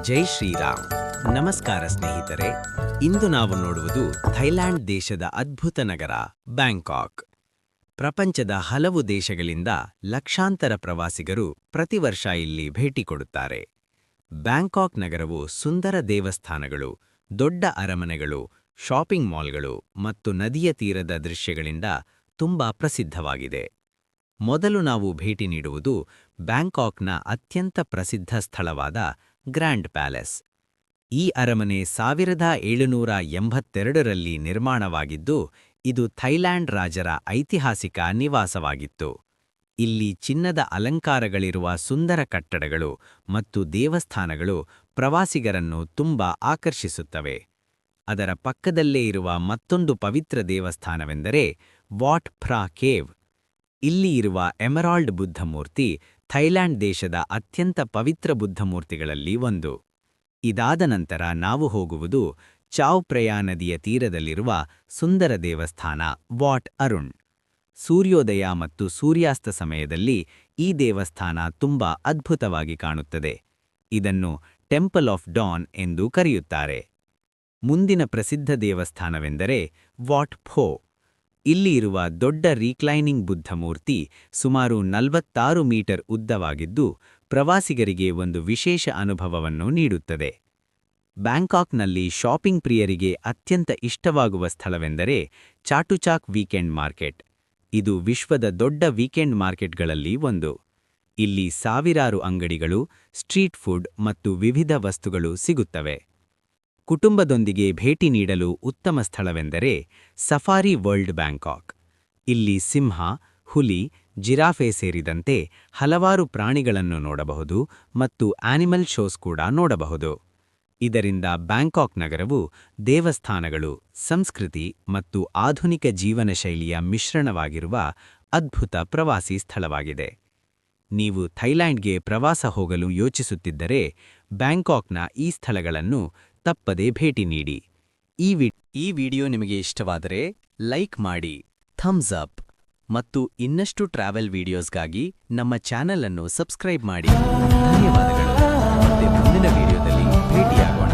ಜೈ ಶ್ರೀರಾಮ್. ನಮಸ್ಕಾರ ಸ್ನೇಹಿತರೆ. ಇಂದು ನಾವು ನೋಡುವುದು ಥೈಲ್ಯಾಂಡ್ ದೇಶದ ಅದ್ಭುತ ನಗರ ಬ್ಯಾಂಕಾಕ್. ಪ್ರಪಂಚದ ಹಲವು ದೇಶಗಳಿಂದ ಲಕ್ಷಾಂತರ ಪ್ರವಾಸಿಗರು ಪ್ರತಿ ವರ್ಷ ಇಲ್ಲಿ ಭೇಟಿ ಕೊಡುತ್ತಾರೆ. ಬ್ಯಾಂಕಾಕ್ ನಗರವು ಸುಂದರ ದೇವಸ್ಥಾನಗಳು, ದೊಡ್ಡ ಅರಮನೆಗಳು, ಶಾಪಿಂಗ್ ಮಾಲ್ಗಳು ಮತ್ತು ನದಿಯ ತೀರದ ದೃಶ್ಯಗಳಿಂದ ತುಂಬಾ ಪ್ರಸಿದ್ಧವಾಗಿದೆ. ಮೊದಲು ನಾವು ಭೇಟಿ ನೀಡುವುದು ಬ್ಯಾಂಕಾಕ್ನ ಅತ್ಯಂತ ಪ್ರಸಿದ್ಧ ಸ್ಥಳವಾದ ಗ್ರ್ಯಾಂಡ್ ಪ್ಯಾಲೇಸ್. ಈ ಅರಮನೆ 1782ರಲ್ಲಿ ನಿರ್ಮಾಣವಾಗಿದ್ದು, ಇದು ಥೈಲ್ಯಾಂಡ್ ರಾಜರ ಐತಿಹಾಸಿಕ ನಿವಾಸವಾಗಿತ್ತು. ಇಲ್ಲಿ ಚಿನ್ನದ ಅಲಂಕಾರಗಳಿರುವ ಸುಂದರ ಕಟ್ಟಡಗಳು ಮತ್ತು ದೇವಸ್ಥಾನಗಳು ಪ್ರವಾಸಿಗರನ್ನು ತುಂಬಾ ಆಕರ್ಷಿಸುತ್ತವೆ. ಅದರ ಪಕ್ಕದಲ್ಲೇ ಇರುವ ಮತ್ತೊಂದು ಪವಿತ್ರ ದೇವಸ್ಥಾನವೆಂದರೆ ವಾಟ್ ಫ್ರಾ ಕೇವ್. ಇಲ್ಲಿ ಇರುವ ಎಮರಾಲ್ಡ್ ಬುದ್ಧಮೂರ್ತಿ ಥೈಲ್ಯಾಂಡ್ ದೇಶದ ಅತ್ಯಂತ ಪವಿತ್ರ ಬುದ್ಧಮೂರ್ತಿಗಳಲ್ಲಿ ಒಂದು. ಇದಾದ ನಂತರ ನಾವು ಹೋಗುವುದು ಚಾವ್ ಪ್ರಯಾ ನದಿಯ ತೀರದಲ್ಲಿರುವ ಸುಂದರ ದೇವಸ್ಥಾನ ವಾಟ್ ಅರುಣ್. ಸೂರ್ಯೋದಯ ಮತ್ತು ಸೂರ್ಯಾಸ್ತ ಸಮಯದಲ್ಲಿ ಈ ದೇವಸ್ಥಾನ ತುಂಬಾ ಅದ್ಭುತವಾಗಿ ಕಾಣುತ್ತದೆ. ಇದನ್ನು ಟೆಂಪಲ್ ಆಫ್ ಡಾನ್ ಎಂದು ಕರೆಯುತ್ತಾರೆ. ಮುಂದಿನ ಪ್ರಸಿದ್ಧ ದೇವಸ್ಥಾನವೆಂದರೆ ವಾಟ್ ಫೋ. ಇಲ್ಲಿ ಇರುವ ದೊಡ್ಡ ರೀಕ್ಲೈನಿಂಗ್ ಬುದ್ಧಮೂರ್ತಿ ಸುಮಾರು 46 ಮೀಟರ್ ಉದ್ದವಾಗಿದ್ದು, ಪ್ರವಾಸಿಗರಿಗೆ ಒಂದು ವಿಶೇಷ ಅನುಭವವನ್ನು ನೀಡುತ್ತದೆ. ಬ್ಯಾಂಕಾಕ್ನಲ್ಲಿ ಶಾಪಿಂಗ್ ಪ್ರಿಯರಿಗೆ ಅತ್ಯಂತ ಇಷ್ಟವಾಗುವ ಸ್ಥಳವೆಂದರೆ ಚಾಟುಚಾಕ್ ವೀಕೆಂಡ್ ಮಾರ್ಕೆಟ್. ಇದು ವಿಶ್ವದ ದೊಡ್ಡ ವೀಕೆಂಡ್ ಮಾರ್ಕೆಟ್ಗಳಲ್ಲಿ ಒಂದು. ಇಲ್ಲಿ ಸಾವಿರಾರು ಅಂಗಡಿಗಳು, ಸ್ಟ್ರೀಟ್ ಫುಡ್ ಮತ್ತು ವಿವಿಧ ವಸ್ತುಗಳು ಸಿಗುತ್ತವೆ. ಕುಟುಂಬದೊಂದಿಗೆ ಭೇಟಿ ನೀಡಲು ಉತ್ತಮ ಸ್ಥಳವೆಂದರೆ ಸಫಾರಿ ವರ್ಲ್ಡ್ ಬ್ಯಾಂಕಾಕ್. ಇಲ್ಲಿ ಸಿಂಹ, ಹುಲಿ, ಜಿರಾಫೆ ಸೇರಿದಂತೆ ಹಲವಾರು ಪ್ರಾಣಿಗಳನ್ನು ನೋಡಬಹುದು ಮತ್ತು ಆನಿಮಲ್ ಶೋಸ್ ಕೂಡ ನೋಡಬಹುದು. ಇದರಿಂದ ಬ್ಯಾಂಕಾಕ್ ನಗರವು ದೇವಸ್ಥಾನಗಳು, ಸಂಸ್ಕೃತಿ ಮತ್ತು ಆಧುನಿಕ ಜೀವನ ಶೈಲಿಯ ಮಿಶ್ರಣವಾಗಿರುವ ಅದ್ಭುತ ಪ್ರವಾಸಿ ಸ್ಥಳವಾಗಿದೆ. ನೀವು ಥೈಲ್ಯಾಂಡ್ಗೆ ಪ್ರವಾಸ ಹೋಗಲು ಯೋಚಿಸುತ್ತಿದ್ದರೆ ಬ್ಯಾಂಕಾಕ್ನ ಈ ಸ್ಥಳಗಳನ್ನು ತಪ್ಪದೇ ಭೇಟಿ ನೀಡಿ. ಈ ವಿಡಿಯೋ ನಿಮಗೆ ಇಷ್ಟವಾದರೆ ಲೈಕ್ ಮಾಡಿ, ಥಮ್ಸ್ ಅಪ್ ಮತ್ತು ಇನ್ನಷ್ಟು ಟ್ರಾವೆಲ್ ವಿಡಿಯೋಸ್ಗಾಗಿ ನಮ್ಮ ಚಾನೆಲ್ ಅನ್ನು ಸಬ್ಸ್ಕ್ರೈಬ್ ಮಾಡಿ. ಧನ್ಯವಾದಗಳು. ಮತ್ತೆ ಮುಂದಿನ ವಿಡಿಯೋದಲ್ಲಿ ಭೇಟಿಯಾಗೋಣ.